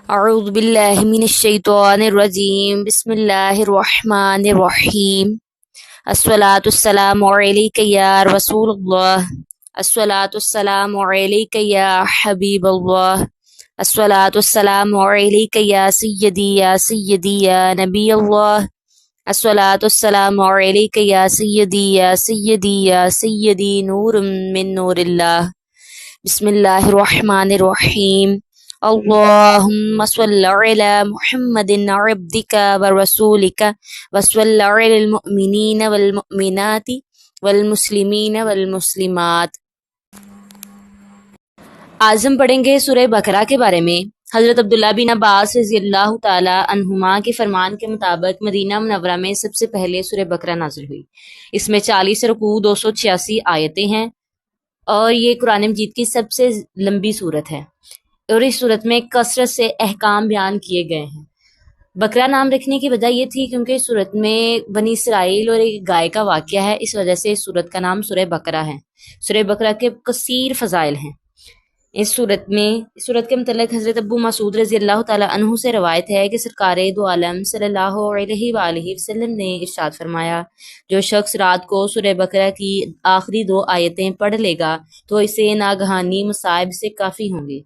اعوذ باللہ من الشیطان الرجیم بسم اللہ الرحمن الرحیم الصلاۃ والسلام علیک یا رسول اللہ الصلاۃ والسلام علیک یا حبیب اللہ الصلاۃ والسلام علیک یا سیدی یا نبی اللہ الصلاۃ والسلام علیک یا سیدی نور من نور اللہ بسم اللہ الرحمن الرحیم اللهم صل على محمد عبدك ورسولك وصل على المؤمنين والمؤمنات والمسلمين والمسلمات۔ آج ہم پڑھیں گے سورہ بقرہ کے بارے میں۔ حضرت عبداللہ بن عباس رضی اللہ تعالی عنہما کے فرمان کے مطابق مدینہ منورہ میں سب سے پہلے سورہ بقرہ نازل ہوئی۔ اس میں 40 رکوع 286 آیتیں ہیں اور یہ قرآن مجید کی سب سے لمبی سورت ہے، اور اس صورت میں کثرت سے احکام بیان کیے گئے ہیں۔ بقرہ نام رکھنے کی وجہ یہ تھی کیونکہ اس صورت میں بنی اسرائیل اور ایک گائے کا واقعہ ہے، اس وجہ سے اس صورت کا نام سورہ بقرہ ہے۔ سورہ بقرہ کے کثیر فضائل ہیں۔ اس صورت کے متعلق حضرت ابو مسعود رضی اللہ تعالیٰ عنہ سے روایت ہے کہ سرکار دو عالم صلی اللہ علیہ وآلہ وسلم نے ارشاد فرمایا، جو شخص رات کو سورہ بقرہ کی آخری 2 آیتیں پڑھ لے گا تو اسے ناگہانی مصائب سے کافی ہوں گے۔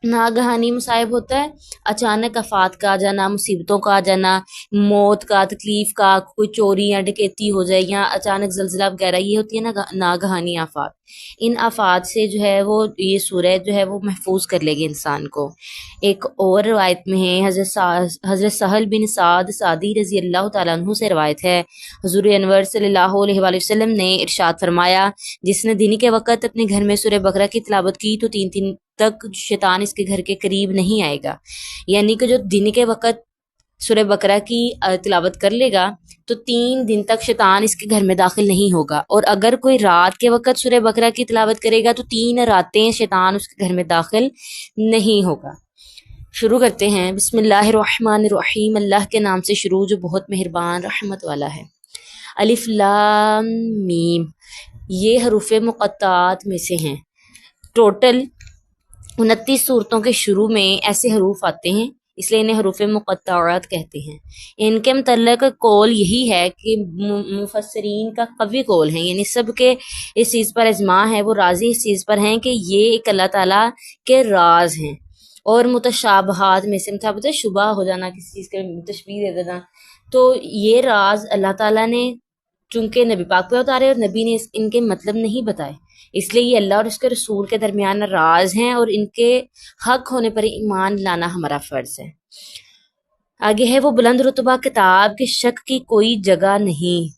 ناگہانی مصائب ہوتا ہے اچانک آفات کا آ جانا، مصیبتوں کا آ جانا، موت کا، تکلیف کا، کوئی چوری یا ڈکیتی ہو جائے یا اچانک زلزلہ وغیرہ، یہ ہوتی ہے ناگہانی آفات۔ ان آفات سے جو ہے وہ یہ سورہ جو ہے وہ محفوظ کر لے گی انسان کو۔ ایک اور روایت میں ہے، حضرت سہل بن سعد سعدی رضی اللہ تعالیٰ عنہ سے روایت ہے، حضور انور صلی اللہ علیہ وآلہ وسلم نے ارشاد فرمایا، جس نے دن کے وقت اپنے گھر میں سورہ بقرہ کی تلاوت کی تو 3 دن تک شیطان اس کے گھر کے قریب نہیں آئے گا۔ یعنی کہ جو دن کے وقت سورہ بقرہ کی تلاوت کر لے گا تو 3 دن تک شیطان اس کے گھر میں داخل نہیں ہوگا، اور اگر کوئی رات کے وقت سورہ بقرہ کی تلاوت کرے گا تو 3 راتیں شیطان اس کے گھر میں داخل نہیں ہوگا۔ شروع کرتے ہیں۔ بسم اللہ الرحمن الرحیم، اللہ کے نام سے شروع جو بہت مہربان رحمت والا ہے۔ الف لام میم، یہ حروف مقطعات میں سے ہیں۔ ٹوٹل 29 صورتوں کے شروع میں ایسے حروف آتے ہیں، اس لیے انہیں حروف مقطعات کہتے ہیں۔ ان کے متعلق قول یہی ہے کہ مفسرین کا قوی قول ہے، یعنی سب کے اس چیز پر اجماع ہے، وہ راضی اس چیز پر ہیں کہ یہ ایک اللہ تعالیٰ کے راز ہیں۔ اور متشابہات میں سے شبہ ہو جانا، کسی چیز کے تشبیہ دے دینا، تو یہ راز اللہ تعالیٰ نے چونکہ نبی پاک پہ اتارے اور نبی نے ان کے مطلب نہیں بتائے، اس لیے یہ اللہ اور اس کے رسول کے درمیان راز ہیں اور ان کے حق ہونے پر ایمان لانا ہمارا فرض ہے۔ آگے ہے، وہ بلند رتبہ کتاب کی شک کی کوئی جگہ نہیں۔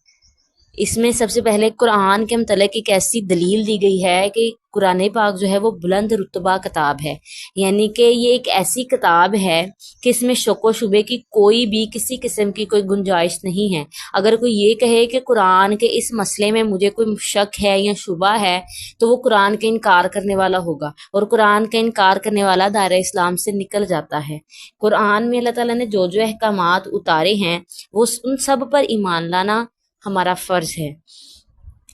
اس میں سب سے پہلے قرآن کے متعلق ایک ایسی دلیل دی گئی ہے کہ قرآن پاک جو ہے وہ بلند رتبہ کتاب ہے، یعنی کہ یہ ایک ایسی کتاب ہے کہ اس میں شک و شبے کی کوئی بھی کسی قسم کی کوئی گنجائش نہیں ہے۔ اگر کوئی یہ کہے کہ قرآن کے اس مسئلے میں مجھے کوئی شک ہے یا شبہ ہے تو وہ قرآن کے انکار کرنے والا ہوگا، اور قرآن کا انکار کرنے والا دائرہ اسلام سے نکل جاتا ہے۔ قرآن میں اللہ تعالیٰ نے جو جو احکامات اتارے ہیں وہ ان سب پر ایمان لانا ہمارا فرض ہے۔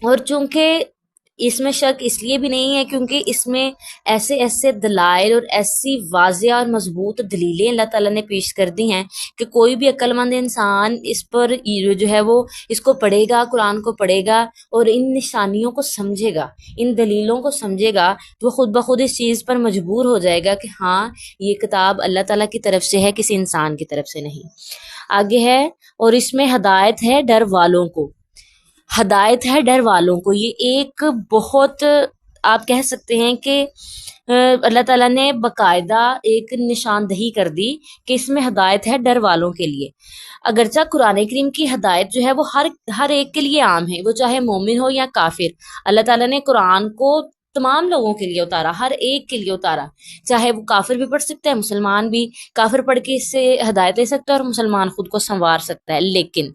اور چونکہ اس میں شک اس لیے بھی نہیں ہے کیونکہ اس میں ایسے دلائل اور ایسی واضح اور مضبوط دلیلیں اللہ تعالیٰ نے پیش کر دی ہیں کہ کوئی بھی عقل مند انسان اس پر جو ہے وہ اس کو پڑھے گا، قرآن کو پڑھے گا اور ان نشانیوں کو سمجھے گا، ان دلیلوں کو سمجھے گا، تو وہ خود بخود اس چیز پر مجبور ہو جائے گا کہ ہاں یہ کتاب اللہ تعالیٰ کی طرف سے ہے، کسی انسان کی طرف سے نہیں۔ آگے ہے، اور اس میں ہدایت ہے ڈر والوں کو۔ ہدایت ہے ڈر والوں کو، یہ ایک بہت آپ کہہ سکتے ہیں کہ اللہ تعالیٰ نے باقاعدہ ایک نشاندہی کر دی کہ اس میں ہدایت ہے ڈر والوں کے لیے۔ اگرچہ قرآن کریم کی ہدایت جو ہے وہ ہر ایک کے لیے عام ہے، وہ چاہے مومن ہو یا کافر۔ اللہ تعالیٰ نے قرآن کو تمام لوگوں کے لیے اتارا، ہر ایک کے لیے اتارا، چاہے وہ کافر بھی پڑھ سکتا ہے، مسلمان بھی، کافر پڑھ کے اس سے ہدایت لے سکتا ہے اور مسلمان خود کو سنوار سکتا ہے۔ لیکن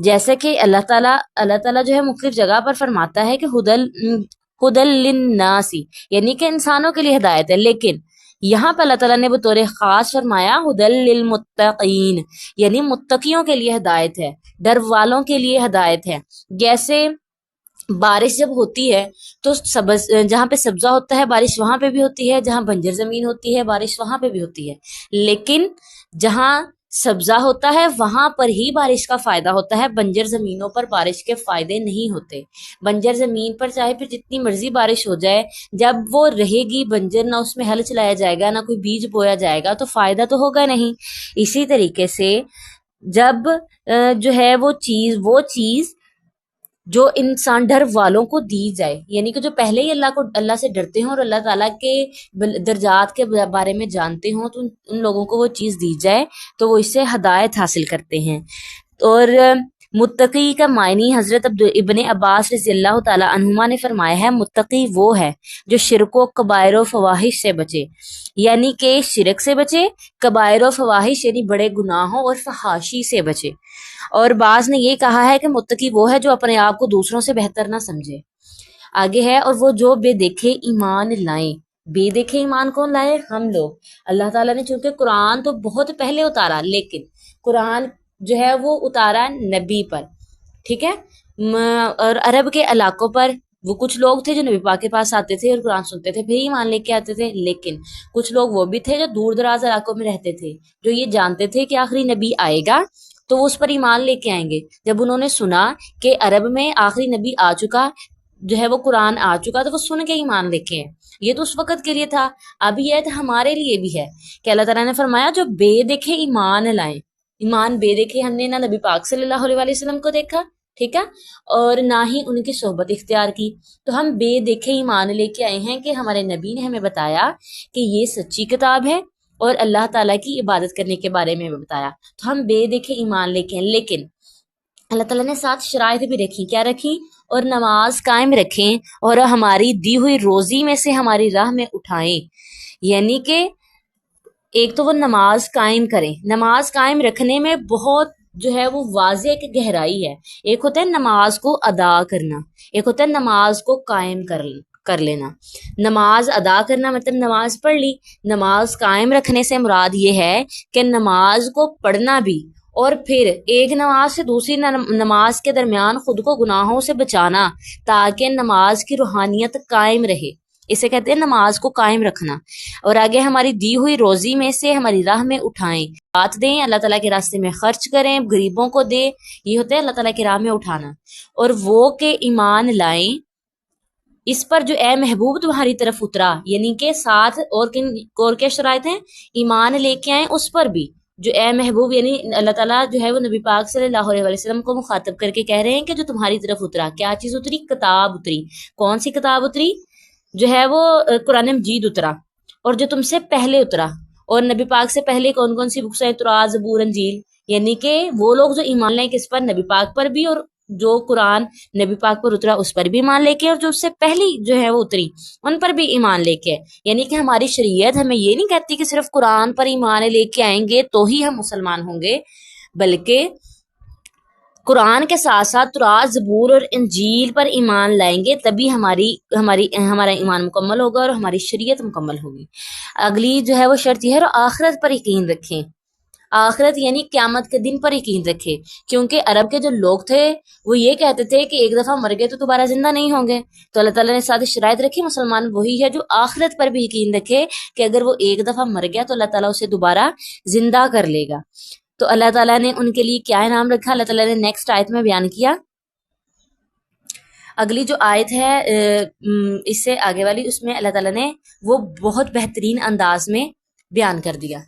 جیسے کہ اللہ تعالیٰ جو ہے مختلف جگہ پر فرماتا ہے کہ ہدل للناس، یعنی کہ انسانوں کے لیے ہدایت ہے، لیکن یہاں پہ اللہ تعالیٰ نے بطور خاص فرمایا ہدل للمتقین، یعنی متقیوں کے لیے ہدایت ہے، ڈر والوں کے لیے ہدایت ہے۔ جیسے بارش جب ہوتی ہے تو سبز جہاں پہ سبزہ ہوتا ہے بارش وہاں پہ بھی ہوتی ہے، جہاں بنجر زمین ہوتی ہے بارش وہاں پہ بھی ہوتی ہے، لیکن جہاں سبزہ ہوتا ہے وہاں پر ہی بارش کا فائدہ ہوتا ہے، بنجر زمینوں پر بارش کے فائدے نہیں ہوتے۔ بنجر زمین پر چاہے پھر جتنی مرضی بارش ہو جائے، جب وہ رہے گی بنجر، نہ اس میں ہل چلایا جائے گا، نہ کوئی بیج بویا جائے گا، تو فائدہ تو ہوگا نہیں۔ اسی طریقے سے جب جو ہے وہ چیز جو انسان ڈر والوں کو دی جائے، یعنی کہ جو پہلے ہی اللہ سے ڈرتے ہوں اور اللہ تعالیٰ کے درجات کے بارے میں جانتے ہوں، تو ان لوگوں کو وہ چیز دی جائے تو وہ اس سے ہدایت حاصل کرتے ہیں۔ اور متقی کا معنی حضرت ابن عباس رضی اللہ تعالیٰ عنہما نے فرمایا ہے، متقی وہ ہے جو شرک و کبائر و فواحش سے بچے، یعنی کہ شرک سے بچے، کبائر و فواحش یعنی بڑے گناہوں اور فحاشی سے بچے۔ اور بعض نے یہ کہا ہے کہ متقی وہ ہے جو اپنے آپ کو دوسروں سے بہتر نہ سمجھے۔ آگے ہے، اور وہ جو بے دیکھے ایمان لائیں۔ بے دیکھے ایمان کون لائے؟ ہم لوگ۔ اللہ تعالیٰ نے چونکہ قرآن تو بہت پہلے اتارا، لیکن قرآن جو ہے وہ اتارا نبی پر، ٹھیک ہے، اور عرب کے علاقوں پر وہ کچھ لوگ تھے جو نبی پاک کے پاس آتے تھے اور قرآن سنتے تھے، پھر ایمان لے کے آتے تھے، لیکن کچھ لوگ وہ بھی تھے جو دور دراز علاقوں میں رہتے تھے، جو یہ جانتے تھے کہ آخری نبی آئے گا تو وہ اس پر ایمان لے کے آئیں گے۔ جب انہوں نے سنا کہ عرب میں آخری نبی آ چکا، جو ہے وہ قرآن آ چکا، تو وہ سن کے ایمان لے کے ہیں۔ یہ تو اس وقت کے لیے تھا، اب یہ تو ہمارے لیے بھی ہے کہ اللہ تعالیٰ نے فرمایا جو بے دیکھے ایمان لائیں۔ ایمان بے دیکھے ہم نے نہ نبی پاک صلی اللہ علیہ وسلم کو دیکھا، ٹھیک ہے، اور نہ ہی ان کی صحبت اختیار کی، تو ہم بے دیکھے ایمان لے کے آئے ہیں کہ ہمارے نبی نے ہمیں بتایا کہ یہ سچی کتاب ہے اور اللہ تعالیٰ کی عبادت کرنے کے بارے میں بتایا، تو ہم بے دیکھے ایمان لے کے ہیں۔ لیکن اللہ تعالیٰ نے ساتھ شرائط بھی رکھی، کیا رکھی؟ اور نماز قائم رکھیں اور ہماری دی ہوئی روزی میں سے ہماری راہ میں اٹھائیں، یعنی کہ ایک تو وہ نماز قائم کریں۔ نماز قائم رکھنے میں بہت جو ہے وہ واضح ایک گہرائی ہے۔ ایک ہوتا ہے نماز کو ادا کرنا، ایک ہوتا ہے نماز کو قائم کر لینا۔ نماز ادا کرنا مطلب نماز پڑھ لی، نماز قائم رکھنے سے مراد یہ ہے کہ نماز کو پڑھنا بھی، اور پھر ایک نماز سے دوسری نماز کے درمیان خود کو گناہوں سے بچانا تاکہ نماز کی روحانیت قائم رہے، اسے کہتے ہیں نماز کو قائم رکھنا۔ اور آگے ہماری دی ہوئی روزی میں سے ہماری راہ میں اٹھائیں، بات دیں، اللہ تعالیٰ کے راستے میں خرچ کریں، غریبوں کو دیں، یہ ہوتا ہے اللہ تعالیٰ کی راہ میں اٹھانا۔ اور وہ کہ ایمان لائیں اس پر جو اے محبوب تمہاری طرف اترا، یعنی کہ ساتھ اور کیا شرائط ہیں؟ ایمان لے کے آئیں اس پر بھی، جو اے محبوب یعنی اللہ تعالیٰ جو ہے وہ نبی پاک صلی اللہ علیہ وسلم کو مخاطب کر کے کہہ رہے ہیں کہ جو تمہاری طرف اترا، کیا چیز اتری؟ کتاب اتری۔ کون سی کتاب اتری؟ جو ہے وہ قرآن مجید اترا، اور جو تم سے پہلے اترا، اور نبی پاک سے پہلے کون کون سی بکس ہیں؟ تورات، زبور، انجیل، یعنی کہ وہ لوگ جو ایمان لیں کس پر؟ نبی پاک پر بھی، اور جو قرآن نبی پاک پر اترا اس پر بھی ایمان لے کے، اور جو اس سے پہلی جو ہے وہ اتری ان پر بھی ایمان لے کے۔ یعنی کہ ہماری شریعت ہمیں یہ نہیں کہتی کہ صرف قرآن پر ایمان لے کے آئیں گے تو ہی ہم مسلمان ہوں گے، بلکہ قرآن کے ساتھ ساتھ تورات، زبور اور انجیل پر ایمان لائیں گے، تبھی ہمارا ایمان مکمل ہوگا اور ہماری شریعت مکمل ہوگی۔ اگلی جو ہے وہ شرط یہ ہے، اور آخرت پر یقین رکھیں۔ آخرت یعنی قیامت کے دن پر یقین رکھے، کیونکہ عرب کے جو لوگ تھے وہ یہ کہتے تھے کہ ایک دفعہ مر گئے تو دوبارہ زندہ نہیں ہوں گے، تو اللہ تعالیٰ نے ساتھ شرائط رکھی، مسلمان وہی ہے جو آخرت پر بھی یقین رکھے کہ اگر وہ ایک دفعہ مر گیا تو اللہ تعالیٰ اسے دوبارہ زندہ کر لے گا۔ تو اللہ تعالیٰ نے ان کے لیے کیا انعام رکھا؟ اللہ تعالیٰ نے نیکسٹ آیت میں بیان کیا۔ اگلی جو آیت ہے اس سے آگے والی، اس میں اللہ تعالیٰ نے وہ بہت بہترین انداز میں بیان کر دیا۔